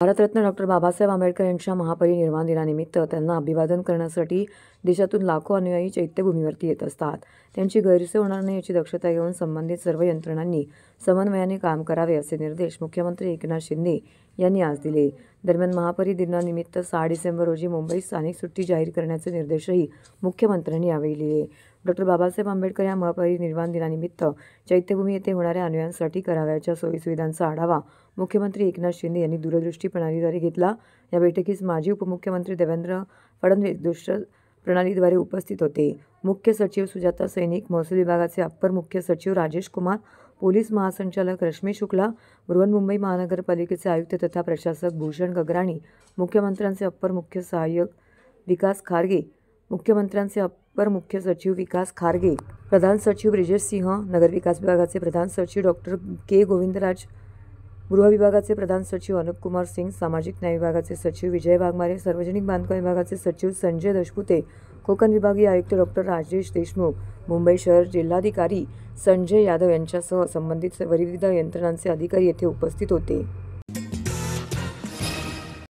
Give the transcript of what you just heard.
Bharat Ratna doctor Babasaheb Ambedkar यांच्या महापरिनिर्वाण दिनानिमित्त त्यांना अभिवादन करण्यासाठी देशातून लाखो अनुयायी चैत्यभूमीवरती येत असतात. त्यांची गैरसोय होणार नाही याची दक्षता घेऊन संबंधित सर्व यंत्रणांनी समन्वयाने काम करावे असे निर्देश मुख्यमंत्री एकनाथ शिंदे यांनी आज दिले. दरम्यान महापरिनिर्वाणानिमित्त 6 डिसेंबर रोजी मुंबईत स्थानिक सुट्टी जाहीर करण्याचे निर्देशही मुख्यमंत्र्यांनी यावेळी दिले. डॉक्टर बाबासाहेब आंबेडकर या महापरिनिर्वाण दिनानिमित्त चैत्यभूमी येथे होणाऱ्या अनुयायांसाठी करावयाच्या सोयीसुविधांचा आढावा मुख्यमंत्री एकनाथ शिंदे यांनी दूरदृष्टी प्रणालीद्वारे घेतला. या बैठकीस माजी उपमुख्यमंत्री देवेंद्र फडणवीस दृश्य प्रणालीद्वारे उपस्थित होते. मुख्य सचिव सुजाता सैनिक, महसूल विभागाचे अप्पर मुख्य सचिव राजेश कुमार, पोलीस महासंचालक रश्मी शुक्ला, बृहन्मुंबई महानगरपालिकेचे आयुक्त तथा प्रशासक भूषण गगराणी, मुख्यमंत्र्यांचे अप्पर मुख्य सहाय्यक विकास खारगे, मुख्यमंत्र्यांचे अप्पर मुख्य सचिव विकास खारगे, प्रधान सचिव ब्रिजेश सिंह, नगरविकास विभागाचे प्रधान सचिव डॉक्टर के गोविंदराज, गृह विभागाचे प्रधान सचिव अनुप कुमार सिंग, सामाजिक न्याय विभागाचे सचिव विजय वाघमारे, सार्वजनिक बांधकाम विभागाचे सचिव संजय दशपुते, कोकण विभागीय आयुक्त डॉक्टर राजेश देशमुख, मुंबई शहर जिल्हाधिकारी संजय यादव यांच्यासह संबंधित विविध यंत्रणांचे अधिकारी येथे उपस्थित होते.